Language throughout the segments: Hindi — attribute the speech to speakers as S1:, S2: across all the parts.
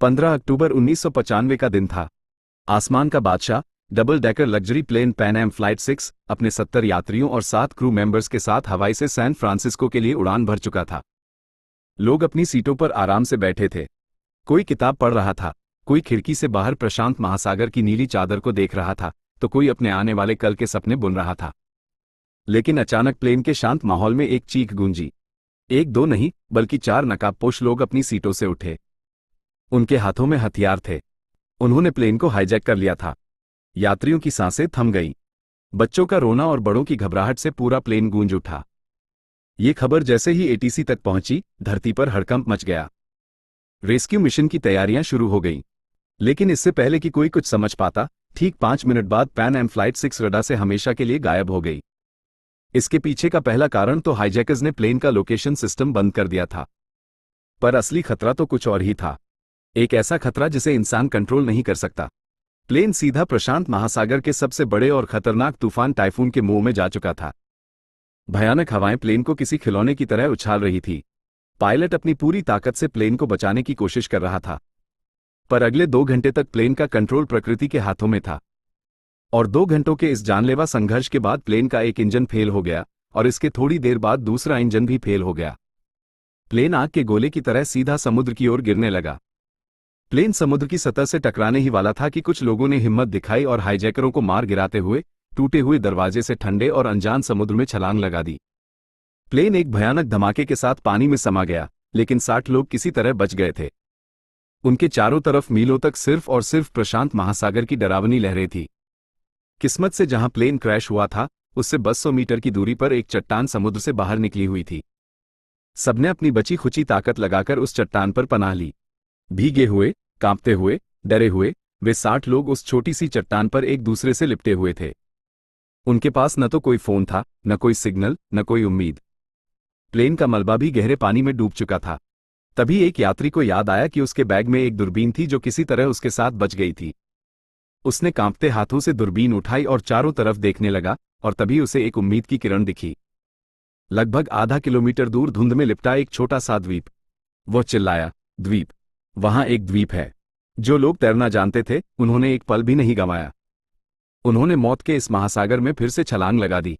S1: 15 अक्टूबर 1995 का दिन था। आसमान का बादशाह double decker luxury plane Pan Am flight 6 अपने 70 यात्रियों और 7 क्रू मेंबर्स के साथ हवाई से सैन फ्रांसिस्को के लिए उड़ान भर चुका था। लोग अपनी सीटों पर आराम से बैठे थे। कोई किताब पढ़ रहा था, कोई खिड़की से बाहर प्रशांत महासागर की नीली चादर को देख रहा था, तो कोई अपने आने वाले कल के सपने बुन रहा था। लेकिन अचानक प्लेन के शांत माहौल में एक चीख गूंजी। एक दो नहीं बल्कि 4 नकाबपोश लोग अपनी सीटों से उठे। उनके हाथों में हथियार थे। उन्होंने प्लेन को हाईजैक कर लिया था। यात्रियों की सांसें थम गईं। बच्चों का रोना और बड़ों की घबराहट से पूरा प्लेन गूंज उठा। ये खबर जैसे ही एटीसी तक पहुंची, धरती पर हड़कंप मच गया। रेस्क्यू मिशन की तैयारियां शुरू हो गईं। लेकिन इससे पहले कि कोई कुछ समझ पाता, ठीक 5 मिनट बाद पैन एम फ्लाइट 6 रडार से हमेशा के लिए गायब हो गई। इसके पीछे का पहला कारण तो हाईजैकर्स ने प्लेन का लोकेशन सिस्टम बंद कर दिया था। पर असली खतरा तो कुछ और ही था। एक ऐसा खतरा जिसे इंसान कंट्रोल नहीं कर सकता। प्लेन सीधा प्रशांत महासागर के सबसे बड़े और खतरनाक तूफान टाइफून के मुंह में जा चुका था। भयानक हवाएं प्लेन को किसी खिलौने की तरह उछाल रही थी। पायलट अपनी पूरी ताकत से प्लेन को बचाने की कोशिश कर रहा था। पर अगले 2 घंटे तक प्लेन का कंट्रोल प्रकृति के हाथों में था। और 2 घंटों के इस जानलेवा संघर्ष के बाद प्लेन का एक इंजन फेल हो गया और इसके थोड़ी देर बाद दूसरा इंजन भी फेल हो गया। प्लेन आग के गोले की तरह सीधा समुद्र की ओर गिरने लगा। प्लेन समुद्र की सतह से टकराने ही वाला था कि कुछ लोगों ने हिम्मत दिखाई और हाईजैकरों को मार गिराते हुए टूटे हुए दरवाजे से ठंडे और अनजान समुद्र में छलांग लगा दी। प्लेन एक भयानक धमाके के साथ पानी में समा गया, लेकिन 60 लोग किसी तरह बच गए थे। उनके चारों तरफ मीलों तक सिर्फ और सिर्फ प्रशांत महासागर की डरावनी लहरें थी। किस्मत से जहां प्लेन क्रैश हुआ था, उससे 200 मीटर की दूरी पर एक चट्टान समुद्र से बाहर निकली हुई थी। सबने अपनी बची खुची ताकत लगाकर उस चट्टान पर पनाह ली। भीगे हुए, कांपते हुए, डरे हुए, वे 60 लोग उस छोटी सी चट्टान पर एक दूसरे से लिपटे हुए थे। उनके पास न तो कोई फोन था, न कोई सिग्नल, न कोई उम्मीद। प्लेन का मलबा भी गहरे पानी में डूब चुका था। तभी एक यात्री को याद आया कि उसके बैग में एक दूरबीन थी जो किसी तरह उसके साथ बच गई थी। उसने कांपते हाथों से दूरबीन उठाई और चारों तरफ देखने लगा, और तभी उसे एक उम्मीद की किरण दिखी। लगभग आधा किलोमीटर दूर धुंध में लिपटा एक छोटा सा द्वीप। वह चिल्लाया, द्वीप! वहां एक द्वीप है। जो लोग तैरना जानते थे, उन्होंने एक पल भी नहीं गंवाया। उन्होंने मौत के इस महासागर में फिर से छलांग लगा दी।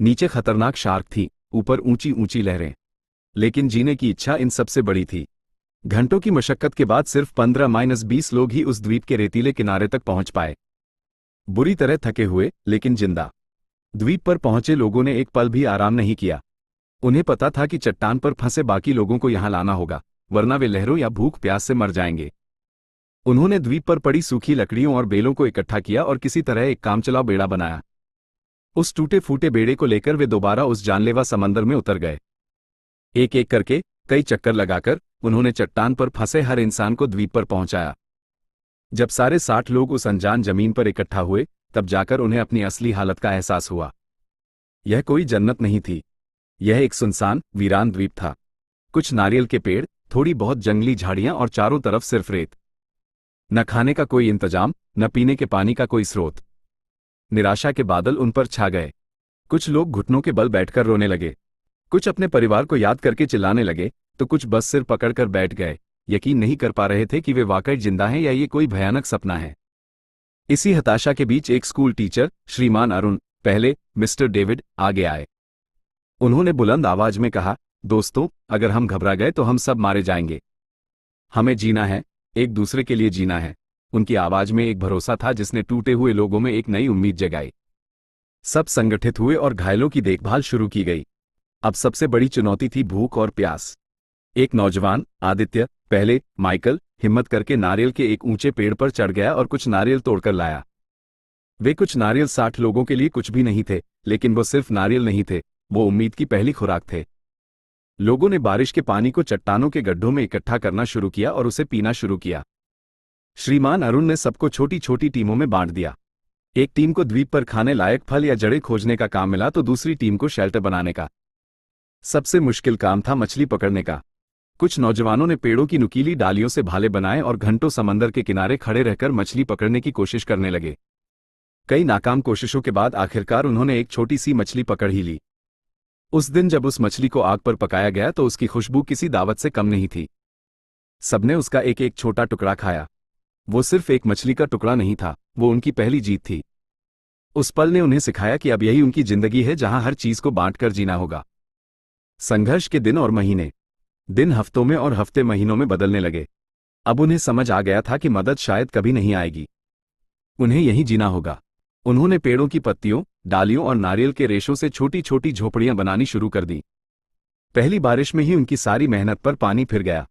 S1: नीचे खतरनाक शार्क थी, ऊपर ऊंची ऊंची लहरें। लेकिन जीने की इच्छा इन सबसे बड़ी थी। घंटों की मशक्कत के बाद सिर्फ 15-20 लोग ही उस द्वीप के रेतीले किनारे तक पहुंच पाए। बुरी तरह थके हुए, लेकिन जिंदा। द्वीप पर पहुंचे लोगों ने एक पल भी आराम नहीं किया। उन्हें पता था कि चट्टान पर फंसे बाकी लोगों को यहां लाना होगा, वरना वे लहरों या भूख प्यास से मर जाएंगे। उन्होंने द्वीप पर पड़ी सूखी लकड़ियों और बेलों को इकट्ठा किया और किसी तरह एक कामचलाऊ बेड़ा बनाया। उस टूटे फूटे बेड़े को लेकर वे दोबारा उस जानलेवा समंदर में उतर गए। एक एक करके, कई चक्कर लगाकर, उन्होंने चट्टान पर फंसे हर इंसान को द्वीप पर पहुंचाया। जब सारे 60 लोग उस अनजान जमीन पर इकट्ठा हुए, तब जाकर उन्हें अपनी असली हालत का एहसास हुआ। यह कोई जन्नत नहीं थी। यह एक सुनसान, वीरान द्वीप था। कुछ नारियल के पेड़, थोड़ी बहुत जंगली झाड़ियां और चारों तरफ सिर्फ रेत। न खाने का कोई इंतजाम, न पीने के पानी का कोई स्रोत। निराशा के बादल उन पर छा गए। कुछ लोग घुटनों के बल बैठकर रोने लगे। कुछ अपने परिवार को याद करके चिल्लाने लगे, तो कुछ बस सिर पकड़कर बैठ गए, यकीन नहीं कर पा रहे थे कि वे वाकई जिंदा हैं या ये कोई भयानक सपना है। इसी हताशा के बीच एक स्कूल टीचर, श्रीमान अरुण, पहले मिस्टर डेविड, आगे आए। उन्होंने बुलंद आवाज में कहा, दोस्तों, अगर हम घबरा गए तो हम सब मारे जाएंगे। हमें जीना है, एक दूसरे के लिए जीना है। उनकी आवाज में एक भरोसा था जिसने टूटे हुए लोगों में एक नई उम्मीद जगाई। सब संगठित हुए और घायलों की देखभाल शुरू की गई। अब सबसे बड़ी चुनौती थी भूख और प्यास। एक नौजवान, आदित्य, पहले माइकल, हिम्मत करके नारियल के एक ऊंचे पेड़ पर चढ़ गया और कुछ नारियल तोड़कर लाया। वे कुछ नारियल 60 लोगों के लिए कुछ भी नहीं थे, लेकिन वो सिर्फ नारियल नहीं थे, वो उम्मीद की पहली खुराक थे। लोगों ने बारिश के पानी को चट्टानों के गड्ढों में इकट्ठा करना शुरू किया और उसे पीना शुरू किया। श्रीमान अरुण ने सबको छोटी छोटी टीमों में बांट दिया। एक टीम को द्वीप पर खाने लायक फल या जड़ें खोजने का काम मिला तो दूसरी टीम को शेल्टर बनाने का। सबसे मुश्किल काम था मछली पकड़ने का। कुछ नौजवानों ने पेड़ों की नुकीली डालियों से भाले बनाए और घंटों समंदर के किनारे खड़े रहकर मछली पकड़ने की कोशिश करने लगे। कई नाकाम कोशिशों के बाद आखिरकार उन्होंने एक छोटी सी मछली पकड़ ही ली। उस दिन जब उस मछली को आग पर पकाया गया तो उसकी खुशबू किसी दावत से कम नहीं थी। सबने उसका एक एक छोटा टुकड़ा खाया। वो सिर्फ एक मछली का टुकड़ा नहीं था, वो उनकी पहली जीत थी। उस पल ने उन्हें सिखाया कि अब यही उनकी जिंदगी है जहां हर चीज को बांटकर जीना होगा। संघर्ष के दिन और महीने, दिन हफ्तों में और हफ्ते महीनों में बदलने लगे। अब उन्हें समझ आ गया था कि मदद शायद कभी नहीं आएगी, उन्हें यहीं जीना होगा। उन्होंने पेड़ों की पत्तियों, डालियों और नारियल के रेशों से छोटी छोटी झोपड़ियां बनानी शुरू कर दी। पहली बारिश में ही उनकी सारी मेहनत पर पानी फिर गया।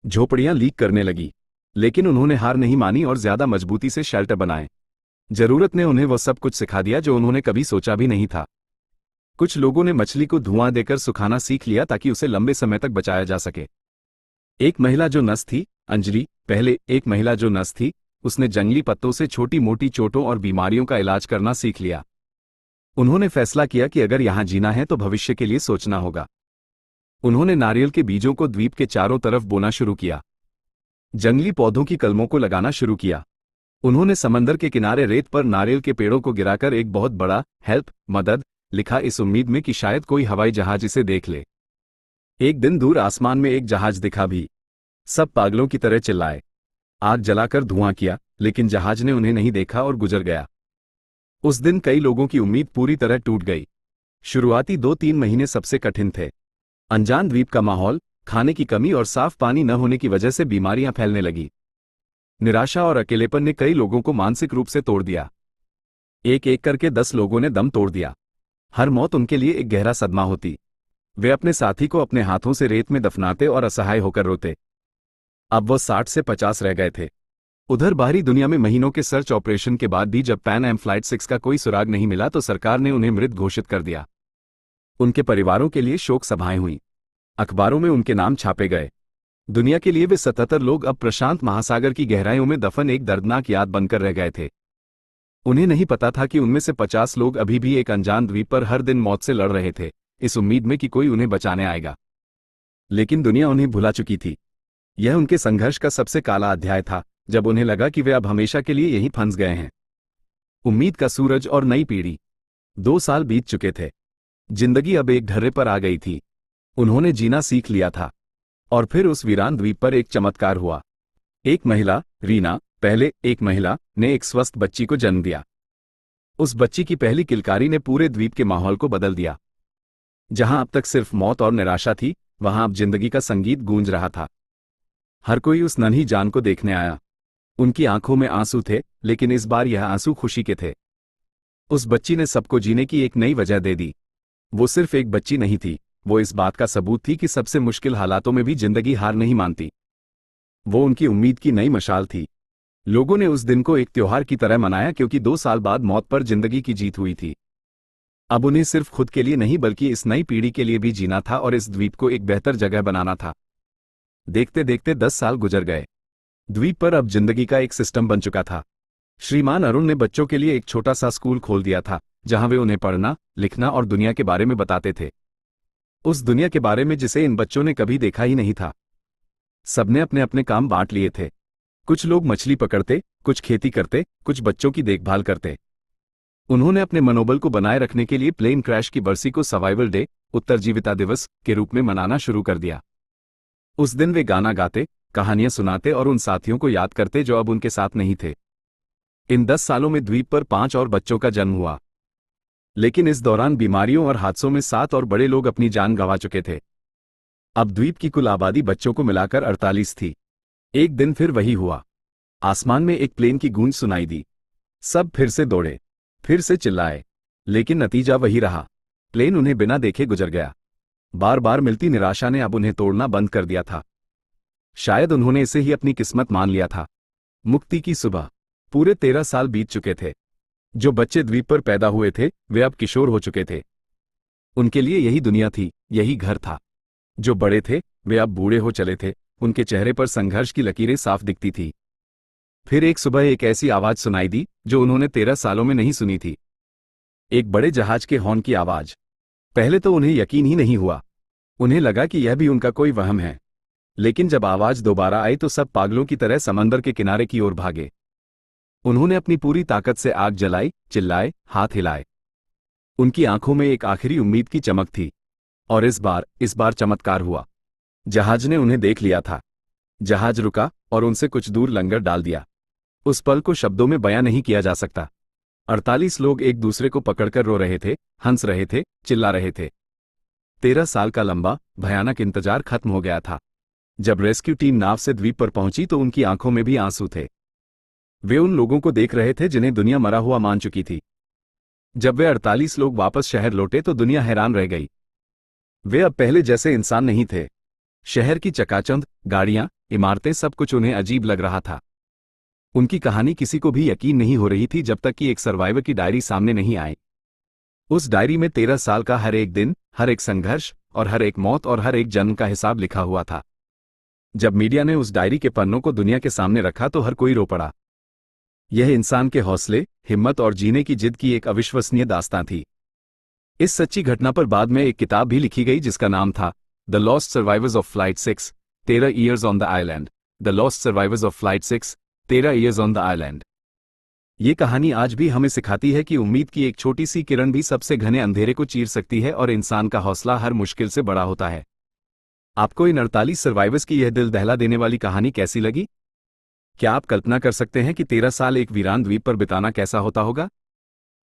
S1: झोपड़ियां लीक करने लगी, लेकिन उन्होंने हार नहीं मानी और ज्यादा मजबूती से शेल्टर बनाए। जरूरत ने उन्हें वो सब कुछ सिखा दिया जो उन्होंने कभी सोचा भी नहीं था। कुछ लोगों ने मछली को धुआं देकर सुखाना सीख लिया ताकि उसे लंबे समय तक बचाया जा सके। एक महिला जो नर्स थी, अंजलि, पहले एक महिला जो नर्स थी, उसने जंगली पत्तों से छोटी मोटी चोटों और बीमारियों का इलाज करना सीख लिया। उन्होंने फैसला किया कि अगर यहां जीना है तो भविष्य के लिए सोचना होगा। उन्होंने नारियल के बीजों को द्वीप के चारों तरफ बोना शुरू किया, जंगली पौधों की कलमों को लगाना शुरू किया। उन्होंने समंदर के किनारे रेत पर नारियल के पेड़ों को गिराकर एक बहुत बड़ा हेल्प, मदद लिखा, इस उम्मीद में कि शायद कोई हवाई जहाज इसे देख ले। एक दिन दूर आसमान में एक जहाज दिखा भी। सब पागलों की तरह चिल्लाए, आग जलाकर धुआं किया, लेकिन जहाज ने उन्हें नहीं देखा और गुजर गया। उस दिन कई लोगों की उम्मीद पूरी तरह टूट गई। शुरुआती 2-3 महीने सबसे कठिन थे। अनजान द्वीप का माहौल, खाने की कमी और साफ पानी न होने की वजह से बीमारियां फैलने लगी। निराशा और अकेलेपन ने कई लोगों को मानसिक रूप से तोड़ दिया। एक एक करके 10 लोगों ने दम तोड़ दिया। हर मौत उनके लिए एक गहरा सदमा होती। वे अपने साथी को अपने हाथों से रेत में दफनाते और असहाय होकर रोते। अब वो 60 से 50 रह गए थे। उधर बाहरी दुनिया में महीनों के सर्च ऑपरेशन के बाद भी जब पैन एम फ्लाइट 6 का कोई सुराग नहीं मिला तो सरकार ने उन्हें मृत घोषित कर दिया। उनके परिवारों के लिए शोक सभाएं हुईं, अखबारों में उनके नाम छापे गए। दुनिया के लिए वे 77 लोग अब प्रशांत महासागर की गहराइयों में दफन एक दर्दनाक याद बनकर रह गए थे। उन्हें नहीं पता था कि उनमें से 50 लोग अभी भी एक अनजान द्वीप पर हर दिन मौत से लड़ रहे थे, इस उम्मीद में कि कोई उन्हें बचाने आएगा। लेकिन दुनिया उन्हें भुला चुकी थी। यह उनके संघर्ष का सबसे काला अध्याय था, जब उन्हें लगा कि वे अब हमेशा के लिए यहीं फंस गए हैं। उम्मीद का सूरज और नई पीढ़ी। 2 साल बीत चुके थे। जिंदगी अब एक ढर्रे पर आ गई थी। उन्होंने जीना सीख लिया था। और फिर उस वीरान द्वीप पर एक चमत्कार हुआ। एक महिला, रीना, पहले एक महिला, ने एक स्वस्थ बच्ची को जन्म दिया। उस बच्ची की पहली किलकारी ने पूरे द्वीप के माहौल को बदल दिया। जहां अब तक सिर्फ मौत और निराशा थी, वहां अब जिंदगी का संगीत गूंज रहा था। हर कोई उस नन्ही जान को देखने आया। उनकी आंखों में आंसू थे, लेकिन इस बार यह आंसू खुशी के थे। उस बच्ची ने सबको जीने की एक नई वजह दे दी। वो सिर्फ एक बच्ची नहीं थी, वो इस बात का सबूत थी कि सबसे मुश्किल हालातों में भी जिंदगी हार नहीं मानती। वो उनकी उम्मीद की नई मशाल थी। लोगों ने उस दिन को एक त्योहार की तरह मनाया क्योंकि 2 साल बाद मौत पर जिंदगी की जीत हुई थी। अब उन्हें सिर्फ खुद के लिए नहीं बल्कि इस नई पीढ़ी के लिए भी जीना था और इस द्वीप को एक बेहतर जगह बनाना था। देखते देखते 10 साल गुजर गए। द्वीप पर अब जिंदगी का एक सिस्टम बन चुका था। श्रीमान अरुण ने बच्चों के लिए एक छोटा सा स्कूल खोल दिया था, जहां वे उन्हें पढ़ना, लिखना और दुनिया के बारे में बताते थे। उस दुनिया के बारे में जिसे इन बच्चों ने कभी देखा ही नहीं था। सबने अपने अपने काम बांट लिए थे। कुछ लोग मछली पकड़ते, कुछ खेती करते, कुछ बच्चों की देखभाल करते। उन्होंने अपने मनोबल को बनाए रखने के लिए प्लेन क्रैश की बरसी को सर्वाइवल डे, उत्तरजीविता दिवस, के रूप में मनाना शुरू कर दिया। उस दिन वे गाना गाते, कहानियां सुनाते और उन साथियों को याद करते जो अब उनके साथ नहीं थे। इन 10 सालों में द्वीप पर 5 और बच्चों का जन्म हुआ। लेकिन इस दौरान बीमारियों और हादसों में 7 और बड़े लोग अपनी जान गंवा चुके थे। अब द्वीप की कुल आबादी बच्चों को मिलाकर 48 थी। एक दिन फिर वही हुआ। आसमान में एक प्लेन की गूंज सुनाई दी। सब फिर से दौड़े, फिर से चिल्लाए, लेकिन नतीजा वही रहा। प्लेन उन्हें बिना देखे गुजर गया। बार बार मिलती निराशा ने अब उन्हें तोड़ना बंद कर दिया था। शायद उन्होंने इसे ही अपनी किस्मत मान लिया था। मुक्ति की सुबह। पूरे 13 साल बीत चुके थे। जो बच्चे द्वीप पर पैदा हुए थे, वे अब किशोर हो चुके थे। उनके लिए यही दुनिया थी, यही घर था। जो बड़े थे, वे अब बूढ़े हो चले थे। उनके चेहरे पर संघर्ष की लकीरें साफ दिखती थी। फिर एक सुबह एक ऐसी आवाज सुनाई दी जो उन्होंने 13 सालों में नहीं सुनी थी। एक बड़े जहाज के हॉर्न की आवाज। पहले तो उन्हें यकीन ही नहीं हुआ। उन्हें लगा कि यह भी उनका कोई वहम है। लेकिन जब आवाज दोबारा आई तो सब पागलों की तरह समंदर के किनारे की ओर भागे। उन्होंने अपनी पूरी ताकत से आग जलाई, चिल्लाए, हाथ हिलाए। उनकी आंखों में एक आखिरी उम्मीद की चमक थी। और इस बार चमत्कार हुआ। जहाज ने उन्हें देख लिया था। जहाज रुका और उनसे कुछ दूर लंगर डाल दिया। उस पल को शब्दों में बयां नहीं किया जा सकता। 48 लोग एक दूसरे को पकड़कर रो रहे थे, हंस रहे थे, चिल्ला रहे थे। 13 साल का लंबा भयानक इंतजार खत्म हो गया था। जब रेस्क्यू टीम नाव से द्वीप पर पहुंची तो उनकी आंखों में भी आंसू थे। वे उन लोगों को देख रहे थे जिन्हें दुनिया मरा हुआ मान चुकी थी। जब वे 48 लोग वापस शहर लौटे तो दुनिया हैरान रह गई। वे अब पहले जैसे इंसान नहीं थे। शहर की चकाचौंध, गाड़ियां, इमारतें, सब कुछ उन्हें अजीब लग रहा था। उनकी कहानी किसी को भी यकीन नहीं हो रही थी जब तक कि एक सर्वाइवर की डायरी सामने नहीं आई। उस डायरी में 13 साल का हर एक दिन, हर एक संघर्ष और हर एक मौत और हर एक जन्म का हिसाब लिखा हुआ था। जब मीडिया ने उस डायरी के पन्नों को दुनिया के सामने रखा तो हर कोई रो पड़ा। यह इंसान के हौसले, हिम्मत और जीने की जिद की एक अविश्वसनीय दास्तां थी। इस सच्ची घटना पर बाद में एक किताब भी लिखी गई जिसका नाम था the lost survivors of flight 6, 13 years on the island. The lost survivors of flight 6, 13 years on the island. ये कहानी आज भी हमें सिखाती है कि उम्मीद की एक छोटी सी किरण भी सबसे घने अंधेरे को चीर सकती है और इंसान का हौसला हर मुश्किल से बड़ा होता है। आपको इन 48 सर्वाइवर्स की यह दिल दहला देने वाली कहानी कैसी लगी? क्या आप कल्पना कर सकते हैं कि 13 साल एक वीरान द्वीप पर बिताना कैसा होता होगा?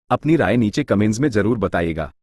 S1: अपनी राय नीचे कमेंट्स में जरूर बताइएगा।